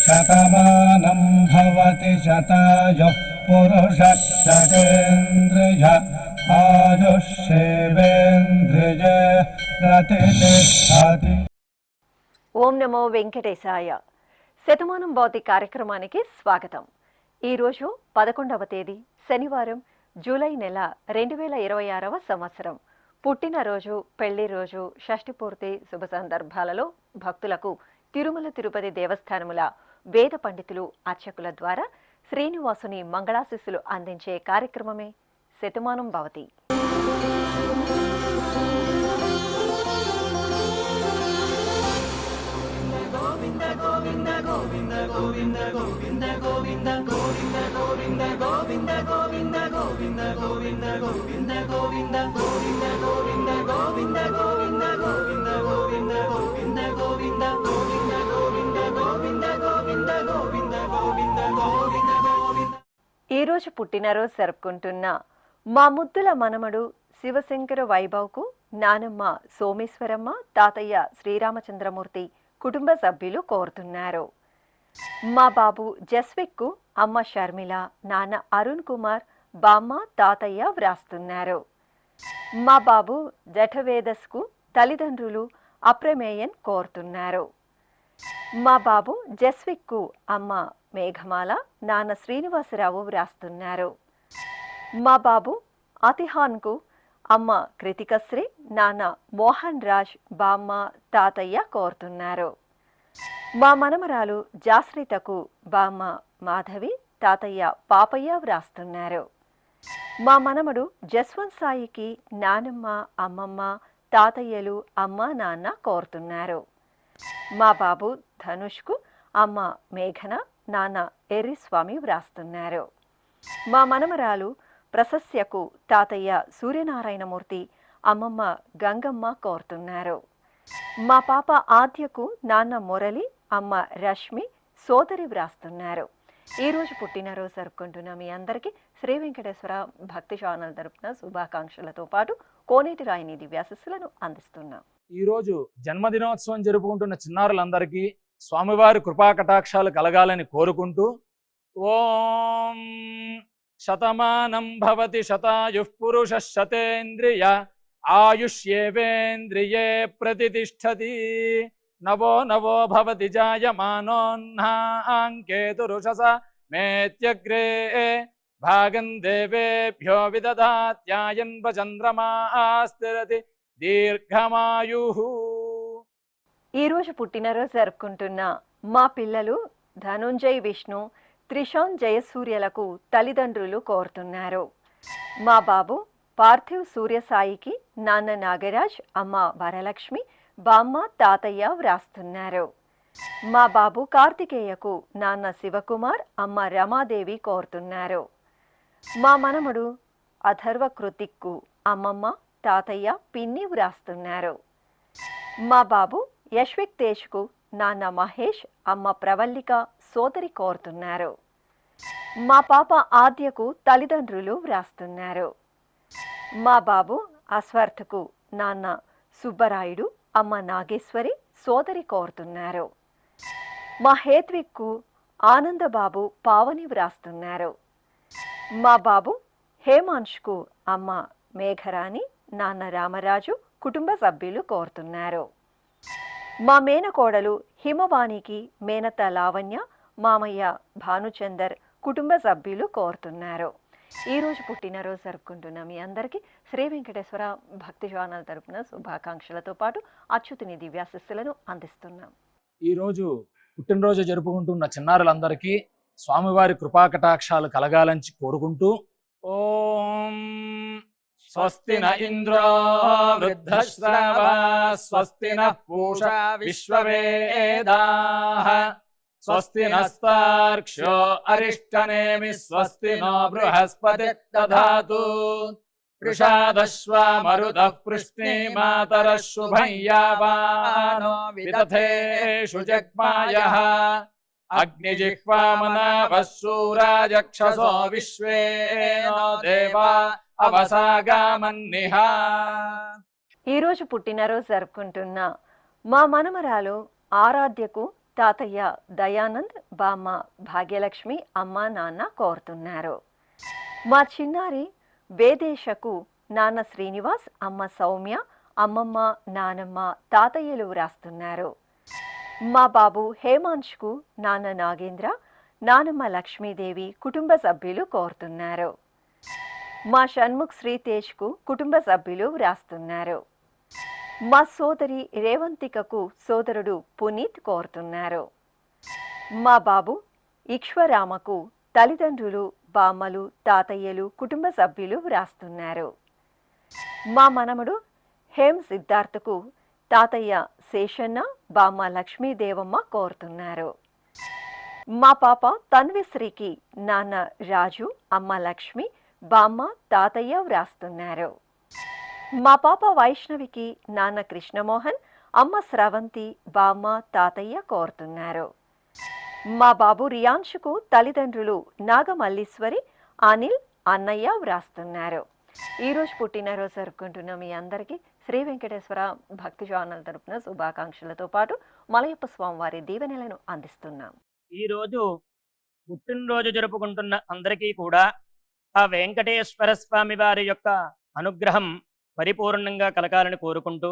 శతమానం భవతి శతాయుః పురుషः శతేంద్రియ ఆయుష్యేవేంద్రియ ప్రతిష్టతి. ఓం నమో వెంకటేశాయ. శతమానం భవతి కార్యక్రమానికి స్వాగతం. ఈరోజు 11వ తేదీ శనివారం, జూలై నెల 2026వ సంవత్సరం. పుట్టినరోజు, పెళ్లి రోజు, షష్ఠి పూర్తి శుభ సందర్భాలలో భక్తులకు తిరుమల తిరుపతి దేవస్థానముల వేద పండితులు, అర్చకుల ద్వారా శ్రీనివాసుని మంగళాశిస్సులు అందించే కార్యక్రమమే శతమానం భవతి. ఈరోజు పుట్టినరోజు జరుపుకుంటున్న మా ముద్దుల మనమడు శివశంకర వైభవ్కు నానమ్మ సోమేశ్వరమ్మ, తాతయ్య శ్రీరామచంద్రమూర్తి కుటుంబ సభ్యులు కోరుతున్నారు. మా బాబు జస్విక్కు అమ్మ షర్మిల, నాన్న అరుణ్ కుమార్, బామ్మ, తాతయ్య వ్రాస్తున్నారు. మా బాబు జఠవేదస్కు తల్లిదండ్రులు అప్రమేయన్ కోరుతున్నారు. మా బాబు జస్విక్కు అమ్మ మేఘమాల, నాన్న శ్రీనివాసరావు వ్రాస్తున్నారు. మా బాబు అతిహాన్కు అమ్మ కృతికశ్రీ, నాన్న మోహన్ రాజ్, బామ్మ, తాతయ్య కోరుతున్నారు. మా మనమరాలు జాశ్రితకు బామ్మ మాధవి, తాతయ్య పాపయ్య వ్రాస్తున్నారు. మా మనమడు జస్వంత్ సాయికి నానమ్మ, అమ్మమ్మ, తాతయ్యలు, అమ్మ, నాన్న కోరుతున్నారు. మా బాబు ధనుష్కు అమ్మ మేఘన, నాన్న ఎర్రిస్వామి వ్రాస్తున్నారు. మా మనమరాలు ప్రశస్యకు తాతయ్య సూర్యనారాయణమూర్తి, అమ్మమ్మ గంగమ్మ కోరుతున్నారు. మా పాప ఆద్యకు నాన్న మురళి, అమ్మ రష్మి, సోదరి వ్రాస్తున్నారు. ఈరోజు పుట్టినరోజు జరుపుకుంటున్న మీ అందరికీ శ్రీ వెంకటేశ్వర భక్తి ఛానల్ తరపున శుభాకాంక్షలతో పాటు కోనేటి రాయిని దివ్యాశిస్సులను అందిస్తున్నాం. ఈరోజు జన్మదినోత్సవం జరుపుకుంటున్న చిన్నారులందరికీ స్వామివారి కృపాకటాక్షాలు కలగాలని కోరుకుంటూ, ఓం శతమానం భవతి శతాయుః పురుషః శతేంద్రియ ఆయుష్యేవేంద్రియే ప్రతిష్టతి. నవో నవో భవతి జాయమానోన్హాంకేతురుషస మేత్యగ్రే భాగం దేవేభ్యో విదదాత్యాయన్వ చంద్రమాస్థిరతి దీర్ఘమాయుః. ఈరోజు పుట్టినరోజు జరుపుకుంటున్న మా పిల్లలు ధనుంజయ్ విష్ణు, త్రిషాన్ జయసూర్యలకు తల్లిదండ్రులు కోరుతున్నారు. మా బాబు పార్థివ్ సూర్యసాయికి నాన్న నాగరాజ్, అమ్మ వరలక్ష్మి, బామ్మ, తాతయ్య వ్రాస్తున్నారు. మా బాబు కార్తికేయకు నాన్న శివకుమార్, అమ్మ రమాదేవి కోరుతున్నారు. మా మనమడు అథర్వ కృతిక్కు అమ్మమ్మ, తాతయ్య, పిన్ని వ్రాస్తున్నారు. మా బాబు యశ్విక్ తేజ్కు నాన్న మహేష్, అమ్మ ప్రవల్లిక, సోదరి కోరుతున్నారు. మా పాప ఆద్యకు తల్లిదండ్రులు వ్రాస్తున్నారు. మా బాబు అస్వర్థకు నాన్న సుబ్బరాయుడు, అమ్మ నాగేశ్వరి, సోదరి కోరుతున్నారు. మా హేత్విక్కు ఆనందబాబు, పావని వ్రాస్తున్నారు. మా బాబు హేమాంష్కు అమ్మ మేఘరాణి, నాన్న రామరాజు, కుటుంబ సభ్యులు కోరుతున్నారు. మా మేనకోడలు హిమవాణికి మేనత లావణ్య, మామయ్య భానుచందర్, కుటుంబ సభ్యులు కోరుతున్నారు. ఈరోజు పుట్టినరోజు జరుపుకుంటున్న మీ అందరికీ శ్రీ వెంకటేశ్వర భక్తి ఛానల్ తరపున శుభాకాంక్షలతో పాటు అచ్యుతుని దివ్యాశిస్సులను అందిస్తున్నాం. ఈరోజు పుట్టినరోజు జరుపుకుంటున్న చిన్నారులందరికీ స్వామివారి కృపాకటాక్షాలు కలగాలని కోరుకుంటూ, ఓం స్వస్తి న ఇంద్రో వృద్ధశ్రవా స్వస్తి నః పూషా విశ్వవేదాః స్వస్తి నస్తార్క్ష్యో అరిష్టనేమి స్వస్తి నో బృహస్పతి దధాతు వృషాదశ్వా మరుతః పృష్ణీమాతరః శుభం యావానో విదథేషు జగ్మాయః అగ్నిజిహ్వామనాభः శూరాజక్షసో విశ్వేనో దేవా అవసాగామన్నిహ. ఈరోజు పుట్టినరోజు జరుపుకుంటున్న మా మనమరాలు ఆరాధ్యకు తాతయ్య దయానంద్, బామ్మ భాగ్యలక్ష్మి, అమ్మ నాన్న కోరుతున్నారు. మా చిన్నారి వేదేశకు నాన్న శ్రీనివాస్, అమ్మ సౌమ్య, అమ్మమ్మ, నానమ్మ, తాతయ్యలు వ్రాస్తున్నారు. మా బాబు హేమాంష్కు నాన్న నాగేంద్ర, నానమ్మ లక్ష్మీదేవి, కుటుంబ సభ్యులు కోరుతున్నారు. మా షణ్ముఖ్ శ్రీతేజ్కు కుటుంబ సభ్యులు వ్రాస్తున్నారు. మా సోదరి రేవంతికకు సోదరుడు పునీత్ కోరుతున్నారు. మా బాబు ఇక్ష్వరామకు తల్లిదండ్రులు, బామ్మలు, తాతయ్యలు, కుటుంబ సభ్యులు వ్రాస్తున్నారు. మా మనమడు హేమ్ సిద్ధార్థకు తాతయ్య శేషన్న, బామ్మ లక్ష్మీదేవమ్మ కోరుతున్నారు. మా పాప తన్విశ్రీకి నాన్న రాజు, అమ్మ లక్ష్మి, బామ్మ, తాతయ్య వ్రాస్తున్నారు. మా పాప వైష్ణవికి నాన్న కృష్ణమోహన్, అమ్మ స్రవంతి, బామ్మ, తాతయ్య కోరుతున్నారు. మా బాబు రియాన్షుకు తల్లిదండ్రులు నాగమల్లీశ్వరి, అనిల్, అన్నయ్య వ్రాస్తున్నారు. ఈరోజు పుట్టినరోజు జరుపుకుంటున్న మీ అందరికీ శ్రీ వెంకటేశ్వర భక్తి ఛానల్ తరపున శుభాకాంక్షలతో పాటు మలయప్ప స్వామివారి దీవెనలను అందిస్తున్నాం. ఈరోజు పుట్టినరోజు జరుపుకుంటున్న అందరికీ కూడా ఆ వెంకటేశ్వర స్వామి వారి యొక్క అనుగ్రహం పరిపూర్ణంగా కలగాలని కోరుకుంటూ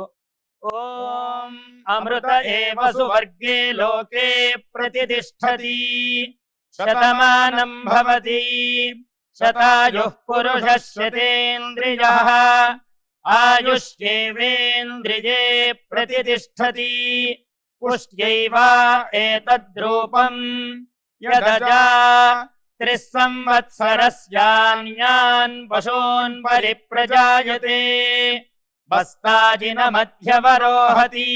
ఓం అమృత ఏవ సువర్గే లోకే ప్రతిష్ఠతి శతమానం భవతి శతాయుః పురుషः శతేంద్రియః ఆయుష్యేవేంద్రియే ప్రతిష్ఠతి పుష్ట్యైవ ఏతద్రూపం యదజా త్రిస్సంవత్సరస్యాన్యాన్ పశూన్ పరిప్రజాయతే బస్తాజిన మధ్యవరోహతి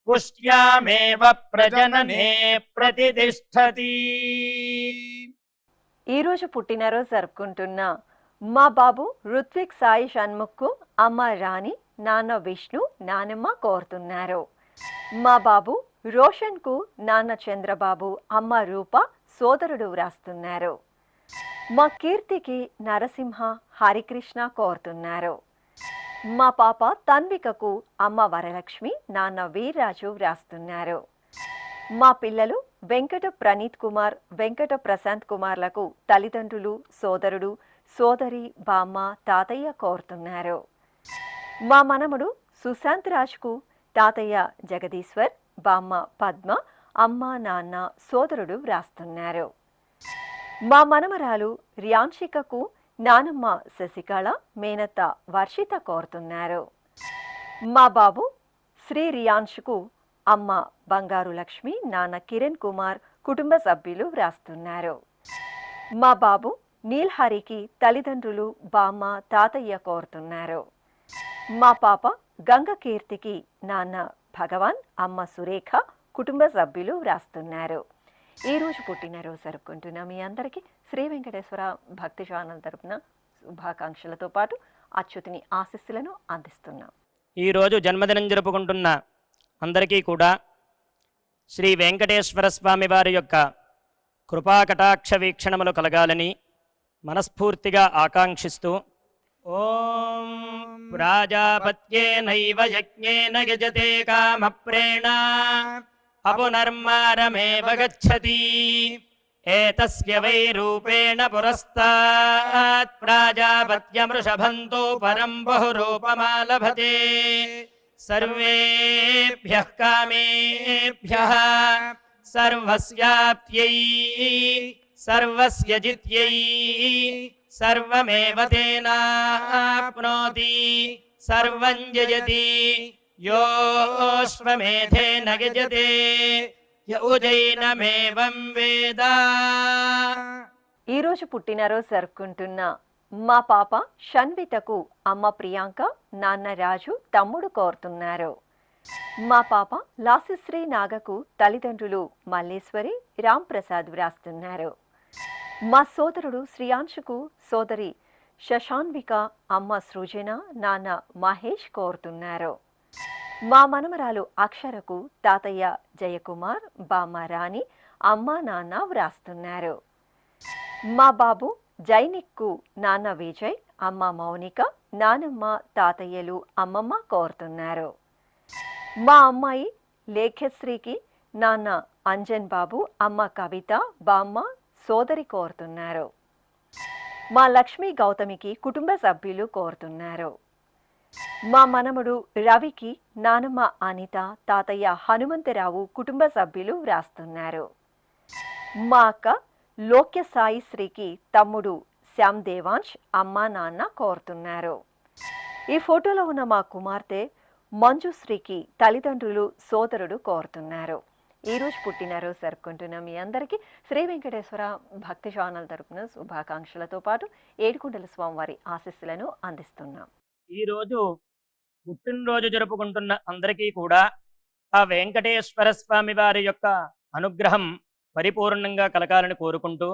పుష్ట్యామేవ ప్రజననే ప్రతిష్ఠతి. ఈరోజు పుట్టినరోజు జరుపుకుంటున్న మా బాబు రుత్విక్ సాయి షణ్ముఖ్కు అమ్మ రాణి, నాన్న విష్ణు, నానమ్మ కోరుతున్నారు. మా బాబు రోషన్కు నాన్న చంద్రబాబు, అమ్మ రూప, సోదరుడు వ్రాస్తున్నారు. మా కీర్తికి నరసింహ, హరికృష్ణ కోరుతున్నారు. మా పాప తన్వికకు అమ్మ వరలక్ష్మి, నాన్న వీర్రాజు వ్రాస్తున్నారు. మా పిల్లలు వెంకట ప్రణీత్ కుమార్, వెంకట ప్రశాంత్ కుమార్లకు తల్లిదండ్రులు, సోదరుడు, సోదరి, బామ్మ, తాతయ్య కోరుతున్నారు. మా మనముడు సుశాంత్ రాజ్కు తాతయ్య జగదీశ్వర్, బామ్మ పద్మ, అమ్మ, నాన్న, సోదరుడు వ్రాస్తున్నారు. మా మనమరాలు రియాన్షికకు నానమ్మ శశికళ, మేనత్త వర్షిత కోరుతున్నారు. మా బాబు శ్రీ రియాన్షుకు అమ్మ బంగారు లక్ష్మి, నాన్న కిరణ్ కుమార్, కుటుంబ సభ్యులు వ్రాస్తున్నారు. మా బాబు నీల్హరికి తల్లిదండ్రులు, బామ్మ, తాతయ్య కోరుతున్నారు. మా పాప గంగ కీర్తికి నాన్న భగవాన్, అమ్మ సురేఖ, కుటుంబ సభ్యులు వ్రాస్తున్నారు. ఈరోజు పుట్టినరోజు జరుపుకుంటున్న మీ అందరికీ శ్రీ వెంకటేశ్వర భక్తి ఛానల్ తరపున శుభాకాంక్షలతో పాటు అచ్యుతిని ఆశీస్సులను అందిస్తున్నాం. ఈరోజు జన్మదినం జరుపుకుంటున్న అందరికీ కూడా శ్రీ వెంకటేశ్వర స్వామి వారి యొక్క కృపాకటాక్ష వీక్షణములు కలగాలని మనస్ఫూర్తిగా ఆకాంక్షిస్తూ ఓం ప్రాజాపత్యేనైవ యజ్ఞేన యజతే కామప్రేణ అపునర్మారమేవ గచ్చతి ఏతస్య వై రూపేణ పురస్తాత్ ప్రాజాపత్యమృషభంతో పరం బహురూపమాలభతే సర్వేభ్యః కామేభ్యః సర్వస్యాప్త్యై సర్వస్య జిత్యై సర్వమేవ తేనాప్నోతి సర్వం జయతి యోశ్వమేధేన యజతే యౌజైనమేవం వేద. ఈరోజు పుట్టినరోజు జరుపుకుంటున్న మా పాప షన్వితకు అమ్మ ప్రియాంక, నాన్న రాజు, తమ్ముడు కోరుతున్నారు. మా పాప లాసిశ్రీ నాగకు తల్లిదండ్రులు మల్లేశ్వరి, రామ్ ప్రసాద్ వ్రాస్తున్నారు. మా సోదరుడు శ్రీయాంశుకు సోదరి శశాన్విక, అమ్మ సృజన, నాన్న మహేష్ కోరుతున్నారు. మా మనమరాలు అక్షరకు తాతయ్య జయకుమార్, బామ్మ రాణి, అమ్మ నాన్న వ్రాస్తున్నారు. మా బాబు జైనిక్కు నాన్న విజయ్, అమ్మ మౌనిక, నానమ్మ, తాతయ్యలు, అమ్మమ్మ కోరుతున్నారు. మా అమ్మాయి లేఖ్యశ్రీకి నాన్న అంజన్ బాబు, అమ్మ కవిత, బామ్మ, సోదరి కోరుతున్నారు. మా లక్ష్మీ గౌతమికి కుటుంబ సభ్యులు కోరుతున్నారు. మా మనముడు రవికి నానమ్మ అనిత, తాతయ్య హనుమంతరావు కుటుంబ సభ్యులు వ్రాస్తున్నారు. మా అక్క లోక్య సాయిశ్రీకి తమ్ముడు శ్యామ్ దేవాంశ్, అమ్మ నాన్న కోరుతున్నారు. ఈ ఫోటోలో ఉన్న మా కుమార్తె మంజుశ్రీకి తల్లిదండ్రులు, సోదరుడు కోరుతున్నారు. ఈరోజు పుట్టినరోజు జరుపుకుంటున్న మీ అందరికీ శ్రీ వెంకటేశ్వర భక్తి ఛానల్ తరపున శుభాకాంక్షలతో పాటు ఏడుకొండల స్వామివారి ఆశీస్సులను అందిస్తున్నాం. ఈరోజు పుట్టినరోజు జరుపుకుంటున్న అందరికీ కూడా ఆ వెంకటేశ్వర స్వామి వారి యొక్క అనుగ్రహం పరిపూర్ణంగా కలగాలని కోరుకుంటూ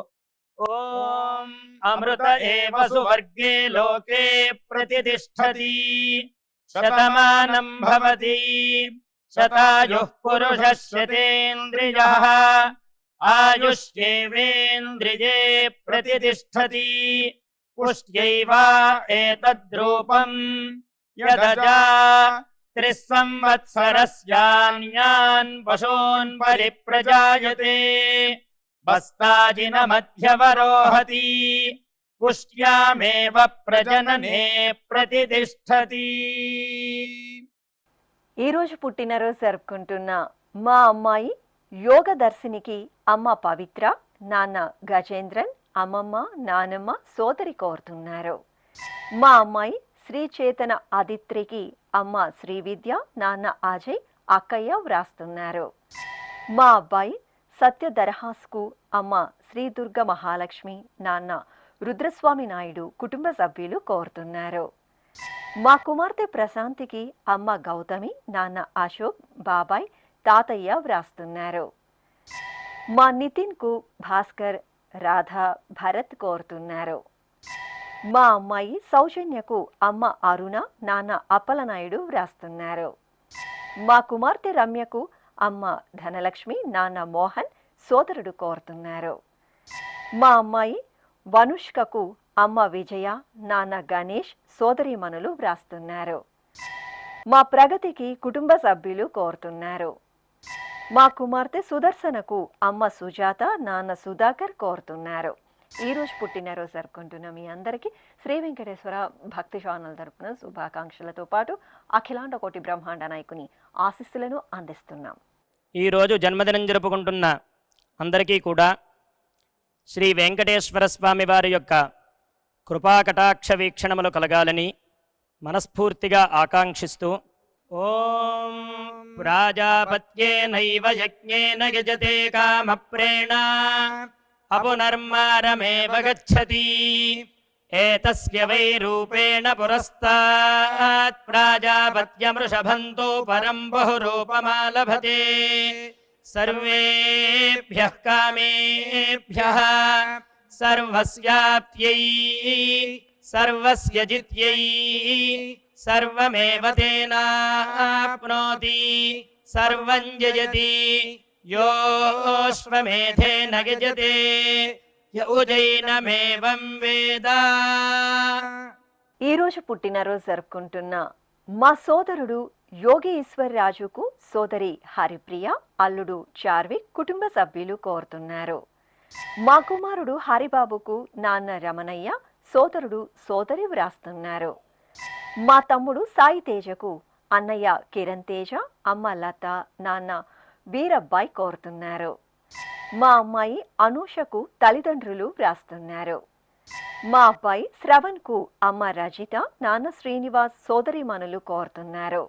ఓం అమృత ఏవ సువర్గే లోకే ప్రతిష్ఠతి శతమానం భవతి శతాయుః పురుషः శతేంద్రియః ఆయుష్యేవేంద్రియే ప్రతిష్ఠతి పుష్ట్యైవ ఏతద్రూపం యదజా త్రిస్సంవత్సరస్యాన్యాన్ పశూన్ పరిప్రజాయతే బస్తాజిన మధ్యవరోహతి పుష్ట్యామేవ ప్రజననే ప్రతిష్ఠతి. ఈరోజు పుట్టినరోజు జరుపుకుంటున్న మా అమ్మాయి యోగదర్శినికి అమ్మ పవిత్ర, నాన్న గజేంద్రన్, అమ్మమ్మ, నానమ్మ, సోదరి కోరుతున్నారు. మా అమ్మాయి శ్రీచేతన ఆదిత్రికి అమ్మ శ్రీవిద్య, నాన్న అజయ్, అక్కయ్య వ్రాస్తున్నారు. మా అబ్బాయి సత్యదరహాస్కు అమ్మ శ్రీదుర్గ మహాలక్ష్మి, నాన్న రుద్రస్వామి నాయుడు కుటుంబ సభ్యులు కోరుతున్నారు. మా కుమార్తె ప్రశాంతికి అమ్మ గౌతమి, నాన్న అశోక్, బాబాయ్, తాతయ్య వ్రాస్తున్నారు. మా నితిన్కు భాస్కర్, రాధ, భరత్ కోరుతున్నారు. మా అమ్మాయి సౌజన్యకు అమ్మ అరుణ, నాన్న అప్పలనాయుడు వ్రాస్తున్నారు. మా కుమార్తె రమ్యకు అమ్మ ధనలక్ష్మి, నాన్న మోహన్, సోదరుడు కోరుతున్నారు. మా అమ్మాయి వనుష్కకు అమ్మ విజయ, నాన్న గణేష్, సోదరీమణులు వ్రాస్తున్నారు. మా ప్రగతికి కుటుంబ సభ్యులు కోరుతున్నారు. మా కుమార్తె సుదర్శనకు అమ్మ సుజాత, నాన్న సుధాకర్ కోరుతున్నారు. ఈరోజు పుట్టినరోజు జరుపుకుంటున్న మీ అందరికీ శ్రీ వెంకటేశ్వర భక్తి ఛానల్ తరపున శుభాకాంక్షలతో పాటు అఖిలాండ కోటి బ్రహ్మాండ నాయకుని ఆశీస్సులను అందిస్తున్నాం. ఈరోజు జన్మదినం జరుపుకుంటున్న అందరికీ కూడా శ్రీ వెంకటేశ్వర స్వామి వారి యొక్క కృపాకటాక్ష వీక్షణములు కలగాలని మనస్ఫూర్తిగా ఆకాంక్షిస్తూ ఓం ప్రాజాపత్యేనైవ యజ్ఞేన యజతే కామప్రేణ అపునర్మారమేవ గచ్చతి ఏతస్య వై రూపేణ పురస్తాత్ ప్రాజాపత్యమృషభంతో పరం బహురూపమాలభతే సర్వేభ్యః కామేభ్యః సర్వస్యాప్త్యై సర్వస్య జిత్యై సర్వమేవ తేనాప్నోతి సర్వం జయతి యోశ్వమేధేన యజతే యౌజైనమేవం వేద. ఈరోజు పుట్టినరోజు జరుపుకుంటున్న మా సోదరుడు యోగి ఈశ్వర్ రాజుకు సోదరి హరిప్రియ, అల్లుడు చార్విక్ కుటుంబ సభ్యులు కోరుతున్నారు. మా కుమారుడు హరిబాబుకు నాన్న రమణయ్య, సోదరుడు సోదరి వ్రాస్తున్నారు. మా తమ్ముడు సాయి తేజకు అన్నయ్య కిరణ్ తేజ, అమ్మ లత, నాన్న వీరబ్బాయి కోరుతున్నారు. మా అమ్మాయి అనూషకు తల్లిదండ్రులు వ్రాస్తున్నారు. మా అబ్బాయి శ్రవణ్కు అమ్మ రజిత, నాన్న శ్రీనివాస్, సోదరీమణులు కోరుతున్నారు.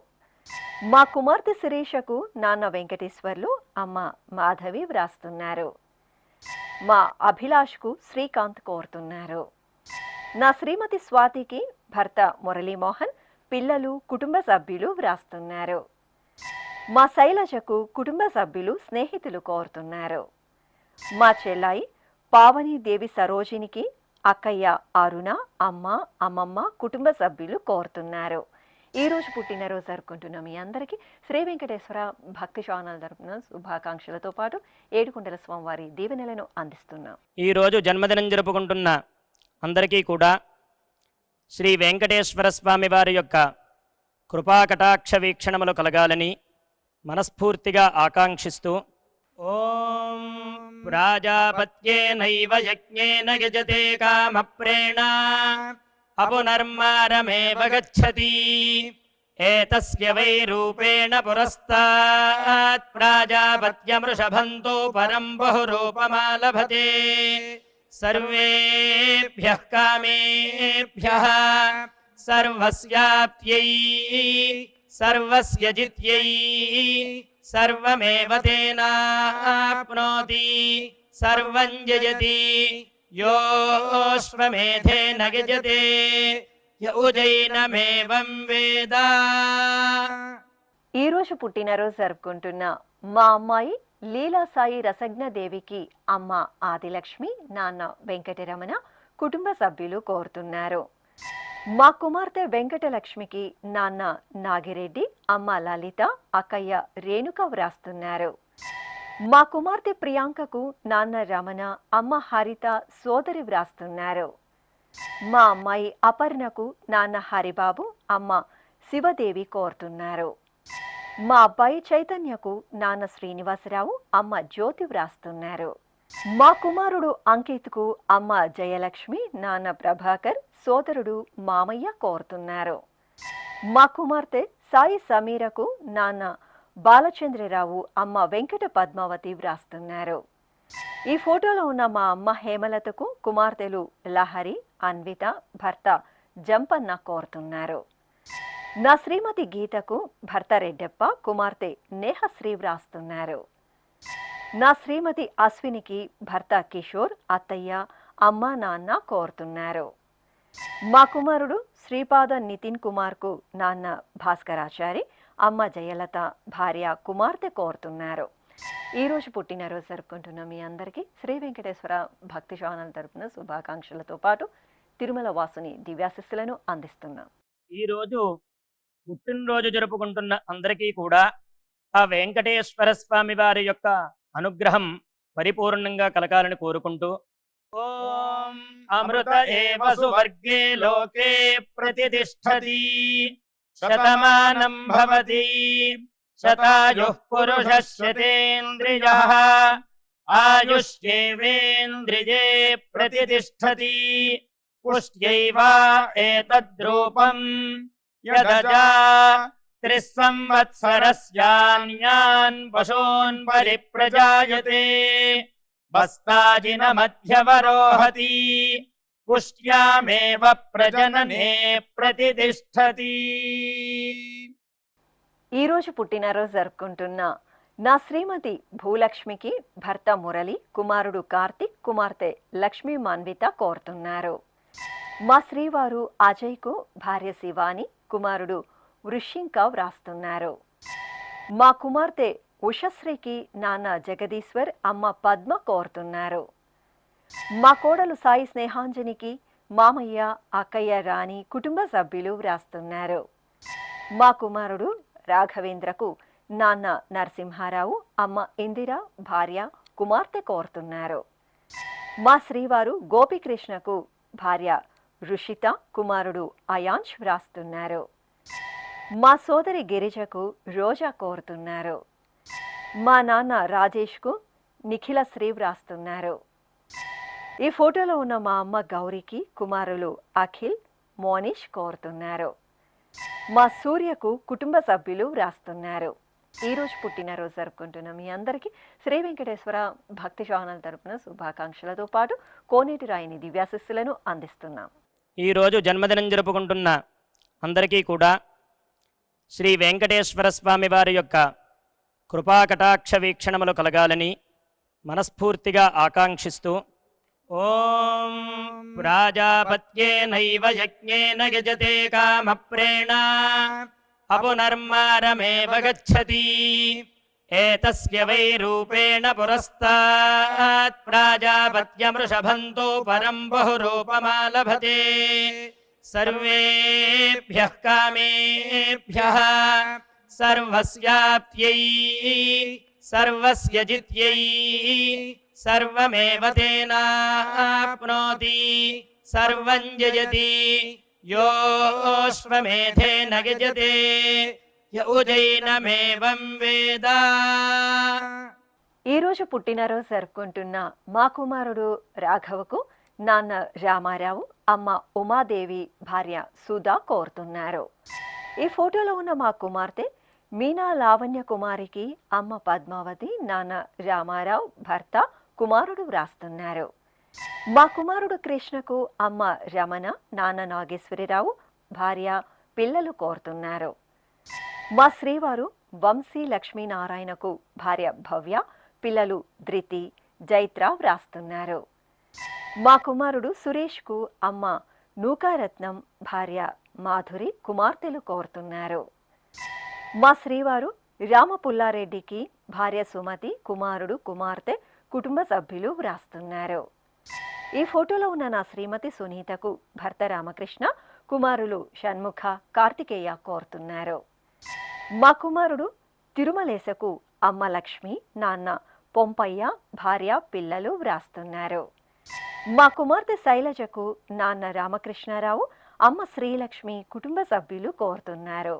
మా కుమార్తె శిరీషకు నాన్న వెంకటేశ్వర్లు, అమ్మ మాధవి వ్రాస్తున్నారు. మా అభిలాష్కు శ్రీకాంత్ కోరుతున్నారు. నా శ్రీమతి స్వాతికి భర్త మురళీమోహన్, పిల్లలు, కుటుంబ సభ్యులు వ్రాస్తున్నారు. మా శైలజకు కుటుంబ సభ్యులు, స్నేహితులు కోరుతున్నారు. మా చెల్లాయి పావని దేవి సరోజినికి అక్కయ్య అరుణ, అమ్మ, అమ్మమ్మ, కుటుంబ సభ్యులు కోరుతున్నారు. ఈరోజు పుట్టినరోజు జరుపుకుంటున్న మీ అందరికీ శ్రీ వెంకటేశ్వర భక్తి ఛానల్ తరపున శుభాకాంక్షలతో పాటు ఏడుకొండల స్వామివారి దీవెనలను అందిస్తున్నాం. ఈరోజు జన్మదినం జరుపుకుంటున్న అందరికీ కూడా శ్రీ వెంకటేశ్వర స్వామి వారి యొక్క కృపాకటాక్ష వీక్షణములు కలగాలని మనస్ఫూర్తిగా ఆకాంక్షిస్తూ ఓం ప్రాజాపత్యేనైవ యజ్ఞేన యజతే కామప్రేణ అపునర్మారమేవ గచ్చతి ఏతస్య వై రూపేణ పురస్తాత్ ప్రాజాపత్యమృషభంతో పరం బహురూపమాలభతే సర్వేభ్యః కామేభ్యః సర్వస్యాప్త్యై సర్వస్య జిత్యై సర్వమేవ తేనాప్నోతి సర్వం జయతి యోశ్వమేధేన గజతే యౌజైనమేవం వేద. ఈరోజు పుట్టినరోజు జరుపుకుంటున్న మా అమ్మాయి లీలా సాయి రసజ్ఞదేవికి అమ్మ ఆదిలక్ష్మి, నాన్న వెంకటరమణ, కుటుంబ సభ్యులు కోరుతున్నారు. మా కుమార్తె వెంకటలక్ష్మికి నాన్న నాగిరెడ్డి, అమ్మ లలిత, అక్కయ్య రేణుక వ్రాస్తున్నారు. మా కుమార్తె ప్రియాంకకు నాన్న రమణ, అమ్మ హరిత, సోదరి వ్రాస్తున్నారు. మా అమ్మాయి అపర్ణకు నాన్న హరిబాబు, అమ్మ శివదేవి కోరుతున్నారు. మా అబ్బాయి చైతన్యకు నాన్న శ్రీనివాసరావు, అమ్మ జ్యోతి వ్రాస్తున్నారు. మా కుమారుడు అంకిత్కు అమ్మ జయలక్ష్మి, నాన్న ప్రభాకర్, సోదరుడు మామయ్య కోరుతున్నారు. మా కుమార్తె సాయి సమీరకు నాన్న బాలచంద్రరావు, అమ్మ వెంకట పద్మావతి వ్రాస్తున్నారు. ఈ ఫోటోలో ఉన్న మా అమ్మ హేమలతకు కుమార్తెలు లహరి, అన్విత, భర్త జంపన్న కోరుతున్నారు. నా శ్రీమతి గీతకు భర్త రెడ్డప్ప, కుమార్తె నేహశ్రీ వ్రాస్తున్నారు. నా శ్రీమతి అశ్వినికి భర్త కిషోర్, అత్తయ్య, అమ్మ, నాన్న కోరుతున్నారు. మా కుమారుడు శ్రీపాద నితిన్ కుమార్కు నాన్న భాస్కరాచారి, అమ్మ జయలత, భార్య, కుమార్తె కోరుతున్నారు. ఈరోజు పుట్టినరోజు జరుపుకుంటున్న మీ అందరికీ శ్రీ వెంకటేశ్వర భక్తి ఛానల్ తరపున శుభాకాంక్షలతో పాటు తిరుమల వాసుని దివ్యాశిస్సులను అందిస్తున్నాం. ఈరోజు పుట్టినరోజు జరుపుకుంటున్న అందరికీ కూడా ఆ వెంకటేశ్వర స్వామి వారి యొక్క అనుగ్రహం పరిపూర్ణంగా కలగాలని కోరుకుంటూ ఓం అమృత ఏవ సువర్గే లోకే ప్రతిష్ఠతి శతమానం భవతి శతాయుః పురుషः శతేంద్రియః ఆయుష్యేవేంద్రియే ప్రతిష్ఠతి పుష్ట్యైవ ఏతద్రూపం యదజా త్రిస్సంవత్సరస్యాన్యాన్ పశూన్ పరిప్రజాయతే బస్తాజిన మధ్యవరోహతి పుష్ట్యామేవ ప్రజననే ప్రతిష్ఠతి. ఈరోజు పుట్టినరోజు జరుపుకుంటున్న నా శ్రీమతి భూలక్ష్మికి భర్త మురళి, కుమారుడు కార్తిక్, కుమార్తె లక్ష్మీ మాన్విత కోరుతున్నారు. మా శ్రీవారు అజయ్కు భార్య శివాని, కుమారుడు వృషింక వ్రాస్తున్నారు. మా కుమార్తె ఉషశ్రీకి నాన్న జగదీశ్వర్, అమ్మ పద్మ కోరుతున్నారు. మా కోడలు సాయి స్నేహాంజనికి మామయ్య, అక్కయ్య రాణి, కుటుంబ సభ్యులు వ్రాస్తున్నారు. మా కుమారుడు రాఘవేంద్రకు నాన్న నరసింహారావు, అమ్మ ఇందిర, భార్య, కుమార్తె కోరుతున్నారు. మా శ్రీవారు గోపికృష్ణకు భార్య రుషిత, కుమారుడు అయాంష్ వ్రాస్తున్నారు. మా సోదరి గిరిజకు రోజా కోరుతున్నారు. మా నాన్న రాజేష్కు నిఖిల శ్రీ వ్రాస్తున్నారు. ఈ ఫోటోలో ఉన్న మా అమ్మ గౌరికి కుమారులు అఖిల్, మోనిష్ కోరుతున్నారు. మా సూర్యకు కుటుంబ సభ్యులు వ్రాస్తున్నారు. ఈరోజు పుట్టినరోజు జరుపుకుంటున్న మీ అందరికీ శ్రీ వెంకటేశ్వర భక్తి ఛానల్ తరపున శుభాకాంక్షలతో పాటు కోనేటి రాయిని దివ్యాశిస్సులను అందిస్తున్నాం. ఈరోజు జన్మదినం జరుపుకుంటున్న అందరికీ కూడా శ్రీ వెంకటేశ్వర స్వామి వారి యొక్క కృపాకటాక్ష వీక్షణములు కలగాలని మనస్ఫూర్తిగా ఆకాంక్షిస్తూ ఓం ప్రాజాపత్యేనైవ యజ్ఞేన యజతే కామప్రేణ అపునర్మారమేవ గచ్చతి ఏతస్య వై రూపేణ పురస్తాత్ ప్రాజాపత్యమృషభంతో పరం బహురూపమాలభతే సర్వేభ్యః కామేభ్యః సర్వస్యాప్త్యై సర్వస్య జిత్యై సర్వమేవ తేనాప్నోతి సర్వం జయతి योऽश्वमेधेन यजते य उजैनमेवं वेद। ఈరోజు పుట్టినరోజు జరుపుకుంటున్న మా కుమారుడు రాఘవకు నాన్న రామారావు, అమ్మ ఉమాదేవి, భార్య సుధా కోరుతున్నారు. ఈ ఫోటోలో ఉన్న మా కుమార్తె మీనా లావణ్య కుమారికి అమ్మ పద్మావతి, నాన్న రామారావు, భర్త కుమారుడు వ్రాస్తున్నారు. మా కుమారుడు కృష్ణకు అమ్మ రమణ, నాన్న నాగేశ్వరిరావు, భార్య పిల్లలు కోరుతున్నారు. మా శ్రీవారు వంశీ లక్ష్మీనారాయణకు భార్య భవ్య, పిల్లలు ధృతి, జైత్ర వ్రాస్తున్నారు. మా కుమారుడు సురేష్కు అమ్మ నూకారత్నం, భార్య మాధురి, కుమార్తెలు కోరుతున్నారు. మా శ్రీవారు రామపుల్లారెడ్డికి భార్య సుమతి, కుమారుడు కుమార్తె, కుటుంబ సభ్యులు వ్రాస్తున్నారు. ఈ ఫోటోలో ఉన్న నా శ్రీమతి సునీతకు భర్త రామకృష్ణ, కుమారులు షణ్ముఖ, కార్తికేయ కోరుతున్నారు. మా కుమారుడు తిరుమలేశకు అమ్మ లక్ష్మి, నాన్న పొంపయ్య, భార్య పిల్లలు వ్రాస్తున్నారు. మా కుమార్తె శైలజకు నాన్న రామకృష్ణారావు, అమ్మ శ్రీలక్ష్మి, కుటుంబ సభ్యులు కోరుతున్నారు.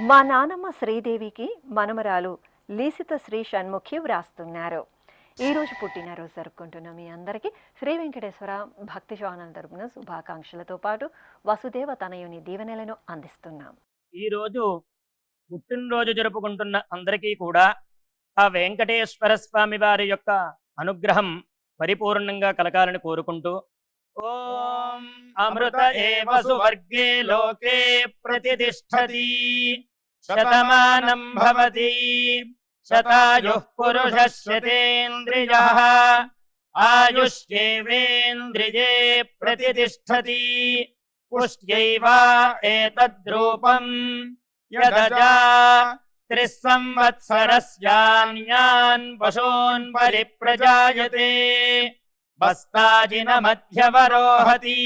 మా నానమ్మ శ్రీదేవికి మనమరాలు లీసిత శ్రీ షణ్ముఖి వ్రాస్తున్నారు. ఈరోజు పుట్టినరోజు జరుపుకుంటున్న మీ అందరికీ శ్రీ వెంకటేశ్వర భక్తి ఛానల్ తరపున శుభాకాంక్షలతో పాటు వసుదేవ తనయుని దీవెనలను అందిస్తున్నాం. ఈరోజు పుట్టినరోజు జరుపుకుంటున్న అందరికీ కూడా ఆ వెంకటేశ్వర స్వామి వారి యొక్క అనుగ్రహం పరిపూర్ణంగా కలగాలని కోరుకుంటూ, ఓం అమృత ఏవ సువర్గే లోకే ప్రతిష్ఠతి శతమానం భవతి శతాయుః పురుషः శతేంద్రియః ఆయుష్యేవేంద్రియే ప్రతిష్ఠతి పుష్ట్యైవ ఏతద్రూపం యదజా త్రిస్సంవత్సరస్యాన్యాన్ పశూన్ పరిప్రజాయతే బస్తాజిన మధ్యవరోహతి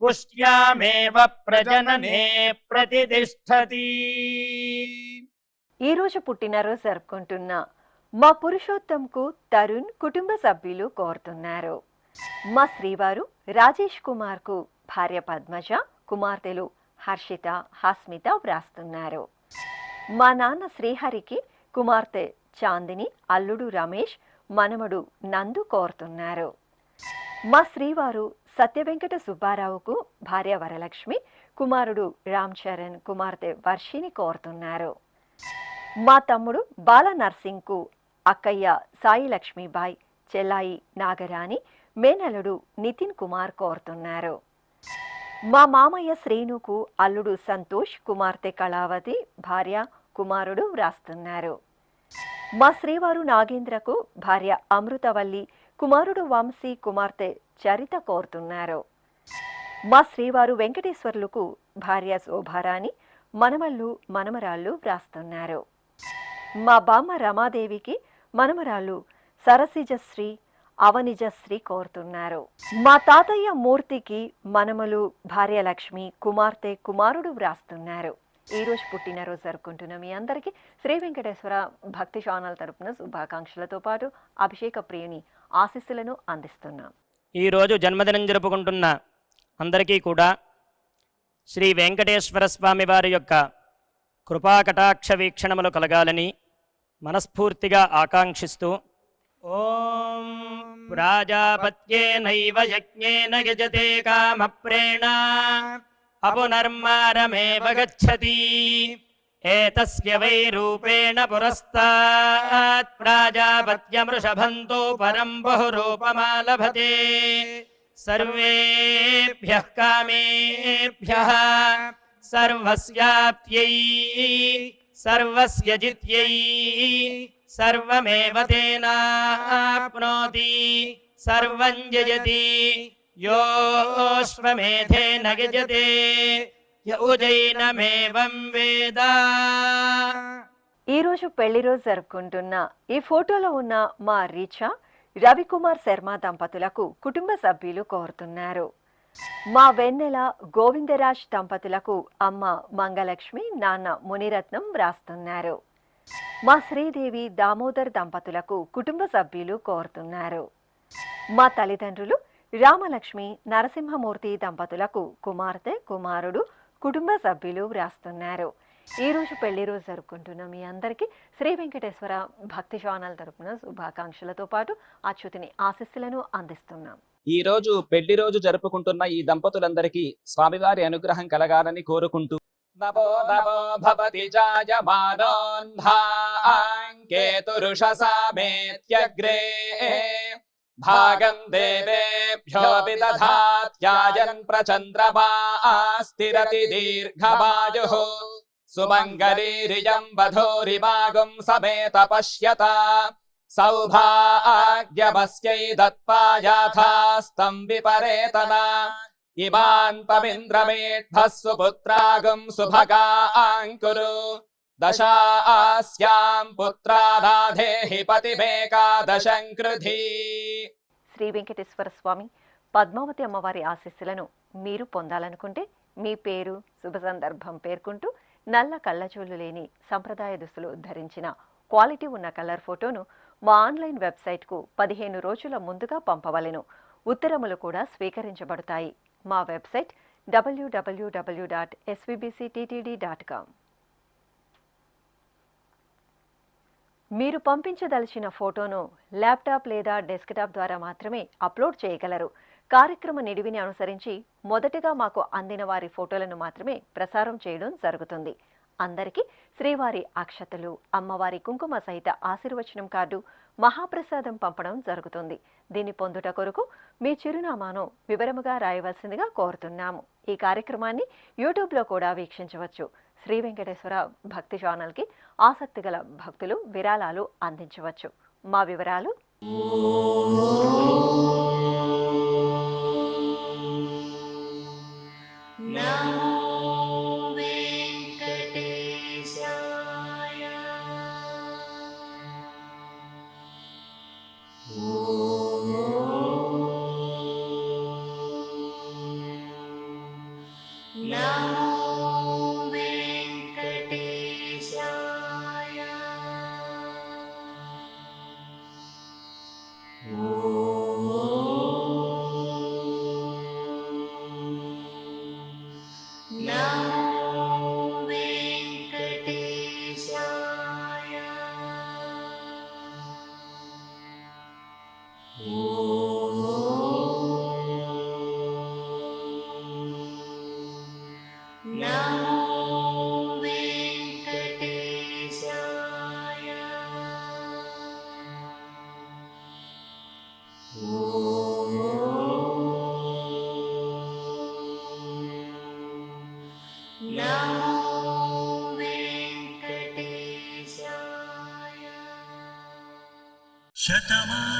పుష్ట్యామేవ ప్రజననే ప్రతిష్ఠతి. ఈరోజు పుట్టినరోజు జరుపుకుంటున్న మా పురుషోత్తంకు తరుణ్, కుటుంబ సభ్యులు కోరుతున్నారు. మా శ్రీవారు రాజేష్ కుమార్కు భార్య పద్మజ, కుమార్తెలు హర్షిత, హస్మిత వ్రాస్తున్నారు. మా నాన్న శ్రీహరికి కుమార్తె చాందిని, అల్లుడు రమేష్, మనమడు నందు కోరుతున్నారు. మా శ్రీవారు సత్యవెంకట సుబ్బారావుకు భార్య వరలక్ష్మి, కుమారుడు రామ్ చరణ్, కుమార్తె వర్షిని కోరుతున్నారు. మా తమ్ముడు బాల నర్సింగ్కు అక్కయ్య సాయి లక్ష్మీబాయి, చెల్లాయి నాగరాణి, మేనలుడు నితిన్ కుమార్ కోరుతున్నారు. మా మామయ్య శ్రీనుకు అల్లుడు సంతోష్, కుమార్తె కళావతి, భార్య కుమారుడు వ్రాస్తున్నారు. మా శ్రీవారు నాగేంద్రకు భార్య అమృతవల్లి, కుమారుడు వంశీ, కుమార్తె చరిత కోరుతున్నారు. మా శ్రీవారు వెంకటేశ్వర్లకు భార్య శోభారాణి, మనమల్లు మనమరాళ్ళు వ్రాస్తున్నారు. మా బామ్మ రమాదేవికి మనమరాళ్ళు సరసిజశ్రీ, అవనిజశ్రీ కోరుతున్నారు. మా తాతయ్య మూర్తికి మనమలు భార్య లక్ష్మి, కుమార్తె కుమారుడు వ్రాస్తున్నారు. ఈరోజు పుట్టినరోజు జరుపుకుంటున్న మీ అందరికీ శ్రీ వెంకటేశ్వర భక్తి ఛానల్ తరపున శుభాకాంక్షలతో పాటు అభిషేక ప్రియుని ఆశీస్సులను అందిస్తున్నాం. ఈరోజు జన్మదినం జరుపుకుంటున్న అందరికీ కూడా శ్రీ వెంకటేశ్వర స్వామి వారి యొక్క కృపాకటాక్ష వీక్షణములు కలగాలని మనస్ఫూర్తిగా ఆకాంక్షిస్తూ, ఓం ప్రాజాపత్యేనైవ యజ్ఞేన యజతే కామప్రేణ అపునర్మారమేవ గచ్చతి ఏతస్య వై రూపేణ పురస్తాత్ ప్రాజాపత్యమృషభంతో పరం బహురూపమాలభతే సర్వేభ్యః కామేభ్యః సర్వస్యాప్త్యై సర్వస్య జిత్యై సర్వమేవ తేనాప్నోతి సర్వం జయతి యోऽశ్వమేధేన యజతే య ఉజైనమేవం వేద. ఈరోజు పెళ్లి రోజు జరుపుకుంటున్న ఈ ఫోటోలో ఉన్న మా రీచా, రవికుమార్ శర్మ దంపతులకు కుటుంబ సభ్యులు కోరుతున్నారు. మా వెన్నెల గోవిందరాజ్ దంపతులకు అమ్మ మంగలక్ష్మి, నాన్న మునిరత్నం వ్రాస్తున్నారు. మా శ్రీదేవి దామోదర్ దంపతులకు కుటుంబ సభ్యులు కోరుతున్నారు. మా తల్లిదండ్రులు రామలక్ష్మి నరసింహమూర్తి దంపతులకు కుమార్తె కుమారుడు కుటుంబ సభ్యులు వ్రాస్తున్నారు. ఈరోజు పెళ్లి రోజు జరుపుకుంటున్న మీ అందరికీ శ్రీ వెంకటేశ్వర భక్తి ఛానల్ తరపున శుభాకాంక్షలతో పాటు అచ్యుతుని ఆశీస్సులను అందిస్తున్నాం. ఈ రోజు పెళ్లి రోజు జరుపుకుంటున్న ఈ దంపతులందరికీ స్వామివారి అనుగ్రహం కలగాలని కోరుకుంటూ నమో నమో భవతి జాయమానోన్ధాంకేతురుషసామేత్యగ్రే భాగం దేవేభ్యో విదధాత్యాయన్ ప్రచంద్రమాస్తిరతి దీర్ఘమాయుః సుమంగళీరియం వధూరిమాగుం సమేత పశ్యత సౌభాగ్యమస్యై దత్పాయాథాస్తం విపరేతన ఇమాన్ పవింద్రమేఢ్భః సుపుత్రాగుం సుభగాంకురు దశాస్యాం పుత్రానాధేహి పతిమేకాదశం కృధి. శ్రీ వెంకటేశ్వర స్వామి పద్మావతి అమ్మవారి ఆశీస్సులను మీరు పొందాలనుకుంటే మీ పేరు శుభ సందర్భం పేర్కొంటూ నల్ల కళ్ళజోళ్ళు లేని సంప్రదాయ దుస్తులు ధరించిన క్వాలిటీ ఉన్న కలర్ ఫోటోను మా ఆన్లైన్ వెబ్సైట్కు 15 రోజుల ముందుగా పంపవలెను. ఉత్తరములు కూడా స్వీకరించబడతాయి. మా వెబ్సైట్ www.svbcttd.com. మీరు పంపించదలిచిన ఫోటోను ల్యాప్టాప్ లేదా డెస్క్టాప్ ద్వారా మాత్రమే అప్లోడ్ చేయగలరు. కార్యక్రమ నిడివిని అనుసరించి మొదటగా మాకు అందిన వారి ఫోటోలను మాత్రమే ప్రసారం చేయడం జరుగుతుంది. అందరికీ శ్రీవారి అక్షతలు, అమ్మవారి కుంకుమ సహిత ఆశీర్వచనం కార్డు, మహాప్రసాదం పంపడం జరుగుతుంది. దీన్ని పొందుట కొరకు మీ చిరునామాను వివరముగా రాయవలసిందిగా కోరుతున్నాము. ఈ కార్యక్రమాన్ని యూట్యూబ్లో కూడా వీక్షించవచ్చు. శ్రీ వెంకటేశ్వర భక్తి ఛానల్కి ఆసక్తి గల భక్తులు విరాళాలు అందించవచ్చు. మా వివరాలు శతమా